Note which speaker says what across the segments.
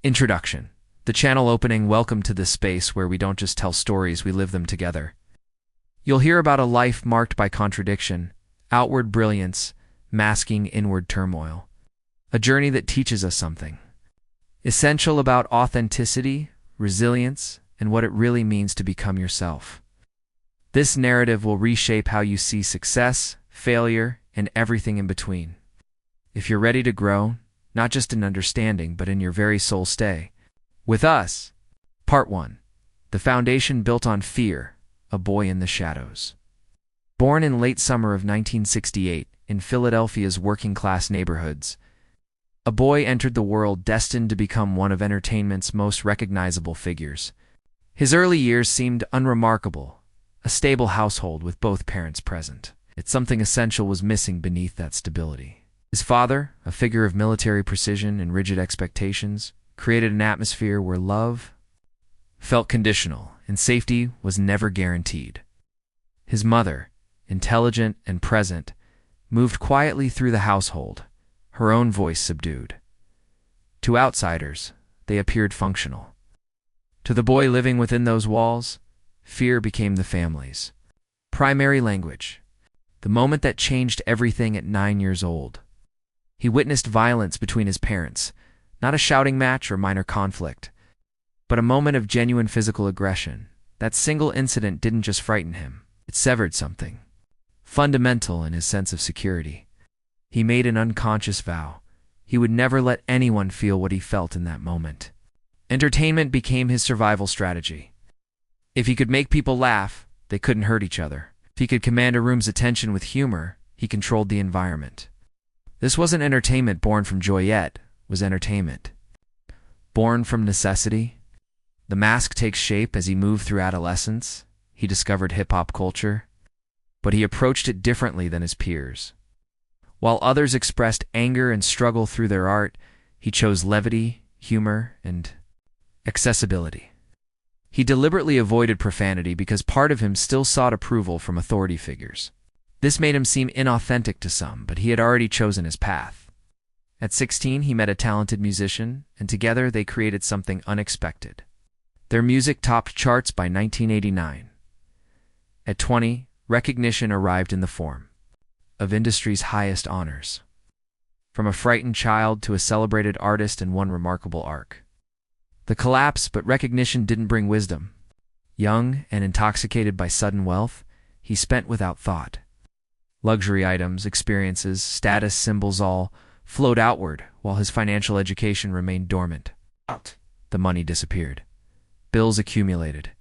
Speaker 1: Introduction. The channel opening. Welcome to this space where we don't just tell stories, we live them together. You'll hear about a life marked by contradiction, outward brilliance, masking inward turmoil. A journey that teaches us something essential about authenticity, resilience, and what it really means to become yourself. This narrative will reshape how you see success, failure, and everything in between. If you're ready to grow, not just in understanding, but in your very soul, stay with us. Part 1. The foundation built on fear, a boy in the shadows. Born in late summer of 1968 in Philadelphia's working-class neighborhoods, a boy entered the world destined to become one of entertainment's most recognizable figures. His early years seemed unremarkable, a stable household with both parents present. Yet something essential was missing beneath that stability. His father, a figure of military precision and rigid expectations, created an atmosphere where love felt conditional and safety was never guaranteed. His mother, intelligent and present, moved quietly through the household, her own voice subdued. To outsiders, they appeared functional. To the boy living within those walls, fear became the family's primary language. The moment that changed everything at 9 years old. He witnessed violence between his parents, not a shouting match or minor conflict, but a moment of genuine physical aggression. That single incident didn't just frighten him, it severed something fundamental in his sense of security. He made an unconscious vow. He would never let anyone feel what he felt in that moment. Entertainment became his survival strategy. If he could make people laugh, they couldn't hurt each other. If he could command a room's attention with humor, he controlled the environment. This wasn't entertainment born from joy yet, was entertainment born from necessity. The mask takes shape as he moved through adolescence. He discovered hip-hop culture, but he approached it differently than his peers. While others expressed anger and struggle through their art, he chose levity, humor, and accessibility. He deliberately avoided profanity because part of him still sought approval from authority figures. This made him seem inauthentic to some, but he had already chosen his path. At 16, he met a talented musician, and together they created something unexpected. Their music topped charts by 1989. At 20, recognition arrived in the form of industry's highest honors. From a frightened child to a celebrated artist in one remarkable arc. The collapse, but recognition didn't bring wisdom. Young and intoxicated by sudden wealth, he spent without thought. Luxury items, experiences, status symbols all flowed outward while his financial education remained dormant. The money disappeared. Bills accumulated.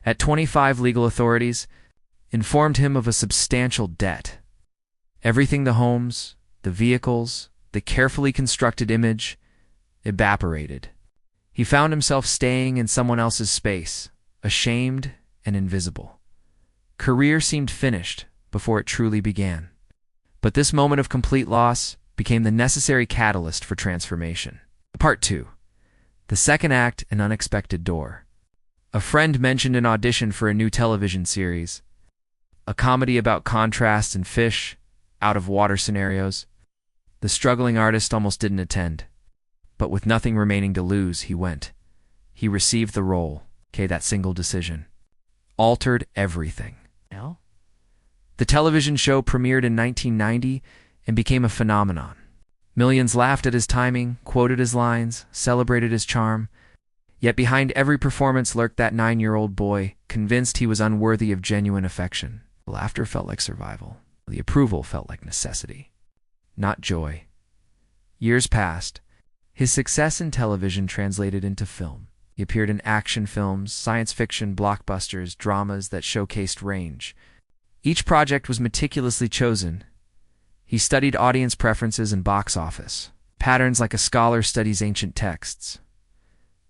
Speaker 1: At 25, legal authorities informed him of a substantial debt. Everything, the homes, the vehicles, the carefully constructed image, evaporated. He found himself staying in someone else's space, ashamed and invisible. Career seemed finished before it truly began. But this moment of complete loss became the necessary catalyst for transformation. Part 2. The second act, an unexpected door. A friend mentioned an audition for a new television series, a comedy about contrast and fish, out-of-water scenarios. The struggling artist almost didn't attend. But with nothing remaining to lose, he went. He received the role. That single decision altered everything. The television show premiered in 1990 and became a phenomenon. Millions laughed at his timing, quoted his lines, celebrated his charm. Yet behind every performance lurked that 9-year-old boy, convinced he was unworthy of genuine affection. The laughter felt like survival. The approval felt like necessity, not joy. Years passed. His success in television translated into film. He appeared in action films, science fiction, blockbusters, dramas that showcased range. Each project was meticulously chosen. He studied audience preferences and box office patterns like a scholar studies ancient texts.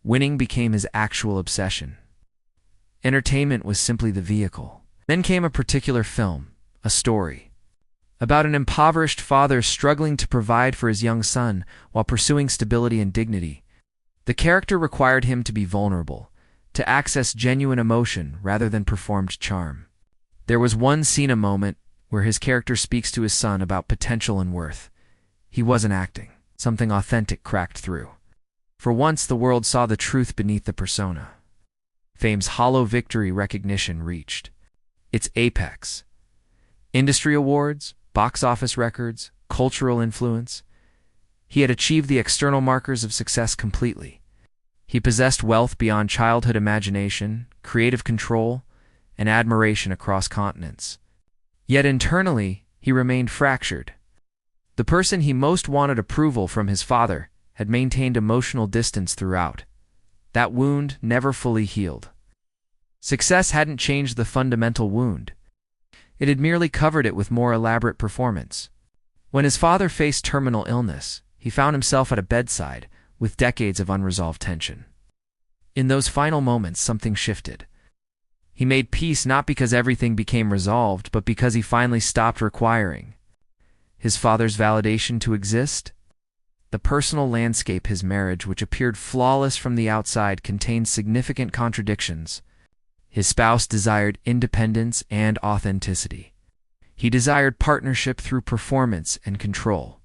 Speaker 1: Winning became his actual obsession. Entertainment was simply the vehicle. Then came a particular film, a story about an impoverished father struggling to provide for his young son while pursuing stability and dignity. The character required him to be vulnerable, to access genuine emotion rather than performed charm. There was one scene, a moment, where his character speaks to his son about potential and worth. He wasn't acting. Something authentic cracked through. For once, the world saw the truth beneath the persona. Fame's hollow victory recognition reached its apex. Industry awards, box office records, cultural influence. He had achieved the external markers of success completely. He possessed wealth beyond childhood imagination, creative control, and admiration across continents. Yet internally, he remained fractured. The person he most wanted approval from, his father, had maintained emotional distance throughout. That wound never fully healed. Success hadn't changed the fundamental wound. It had merely covered it with more elaborate performance. When his father faced terminal illness, he found himself at a bedside with decades of unresolved tension. In those final moments, something shifted. He made peace not because everything became resolved, but because he finally stopped requiring his father's validation to exist. The personal landscape, his marriage, which appeared flawless from the outside, contained significant contradictions. His spouse desired independence and authenticity. He desired partnership through performance and control.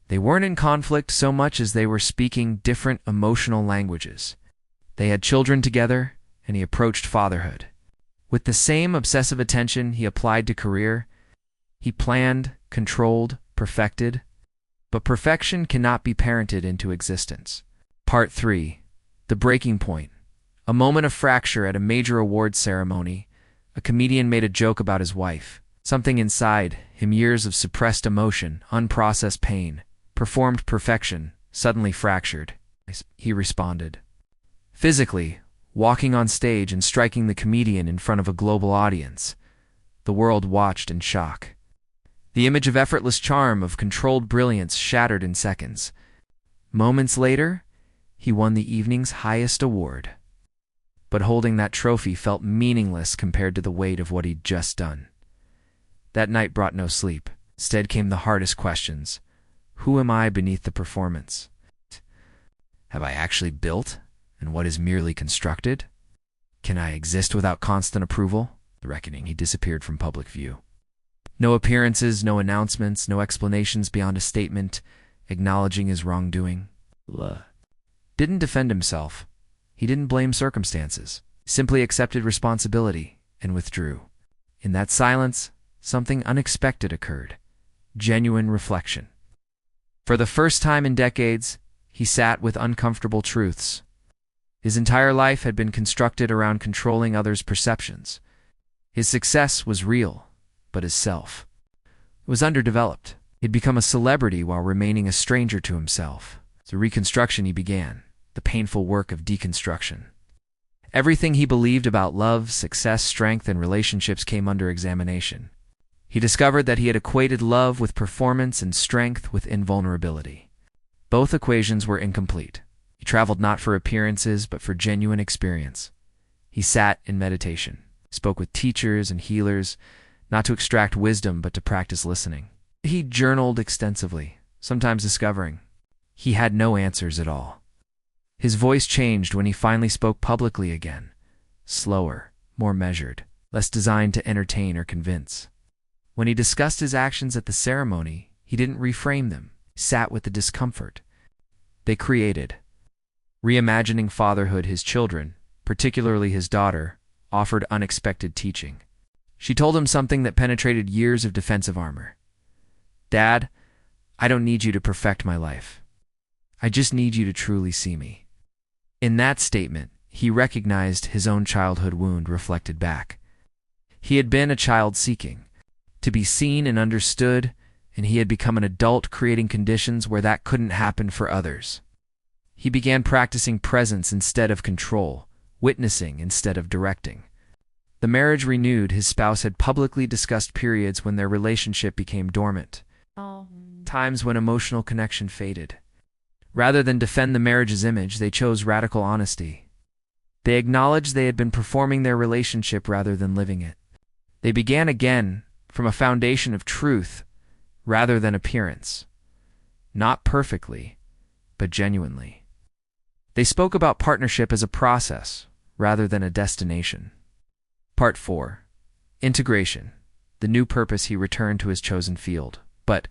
Speaker 1: They weren't in conflict so much as they were speaking different emotional languages. They had children together, and he approached fatherhood with the same obsessive attention he applied to career. He planned, controlled, perfected. But perfection cannot be parented into existence. Part 3. The breaking point. A moment of fracture at a major awards ceremony. A comedian made a joke about his wife. Something inside him, years of suppressed emotion, unprocessed pain, performed perfection, suddenly fractured. He responded. Physically, walking on stage and striking the comedian in front of a global audience. The world watched in shock. The image of effortless charm, of controlled brilliance, shattered in seconds. Moments later, he won the evening's highest award. But holding that trophy felt meaningless compared to the weight of what he'd just done. That night brought no sleep. Instead came the hardest questions. Who am I beneath the performance? Have I actually built, and what is merely constructed? Can I exist without constant approval? The reckoning, he disappeared from public view. No appearances, no announcements, no explanations beyond a statement acknowledging his wrongdoing. Didn't defend himself. He didn't blame circumstances. Simply accepted responsibility and withdrew. In that silence, something unexpected occurred. Genuine reflection. For the first time in decades, he sat with uncomfortable truths. His entire life had been constructed around controlling others' perceptions. His success was real, but his self was underdeveloped. He'd become a celebrity while remaining a stranger to himself. The reconstruction he began, the painful work of deconstruction. Everything he believed about love, success, strength, and relationships came under examination. He discovered that he had equated love with performance and strength with invulnerability. Both equations were incomplete. He traveled not for appearances, but for genuine experience. He sat in meditation, spoke with teachers and healers, not to extract wisdom, but to practice listening. He journaled extensively, sometimes discovering he had no answers at all. His voice changed when he finally spoke publicly again, slower, more measured, less designed to entertain or convince. When he discussed his actions at the ceremony, he didn't reframe them, sat with the discomfort they created. Reimagining fatherhood, his children, particularly his daughter, offered unexpected teaching. She told him something that penetrated years of defensive armor. Dad, I don't need you to perfect my life. I just need you to truly see me. In that statement, he recognized his own childhood wound reflected back. He had been a child seeking to be seen and understood, and he had become an adult creating conditions where that couldn't happen for others. He began practicing presence instead of control, witnessing instead of directing. The marriage renewed. His spouse had publicly discussed periods when their relationship became dormant, times when emotional connection faded. Rather than defend the marriage's image, they chose radical honesty. They acknowledged they had been performing their relationship rather than living it. They began again from a foundation of truth rather than appearance. Not perfectly, but genuinely. They spoke about partnership as a process rather than a destination. Part 4. Integration. The new purpose. He returned to his chosen field, but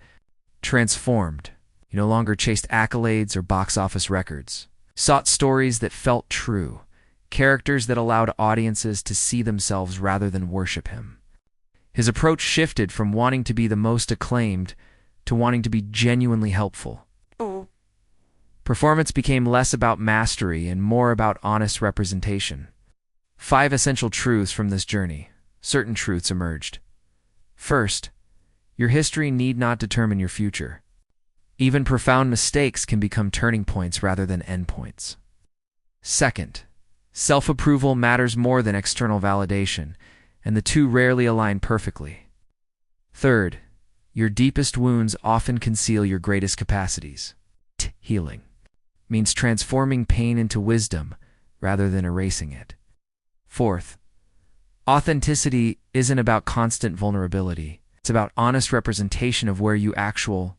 Speaker 1: transformed. He no longer chased accolades or box office records. sought stories that felt true, characters that allowed audiences to see themselves rather than worship him. His approach shifted from wanting to be the most acclaimed to wanting to be genuinely helpful. Performance became less about mastery and more about honest representation. 5 essential truths from this journey. Certain truths emerged. First, your history need not determine your future. Even profound mistakes can become turning points rather than endpoints. Second, self-approval matters more than external validation, and the two rarely align perfectly. Third, your deepest wounds often conceal your greatest capacities. Healing means transforming pain into wisdom rather than erasing it. Fourth, authenticity isn't about constant vulnerability. It's about honest representation of where you actually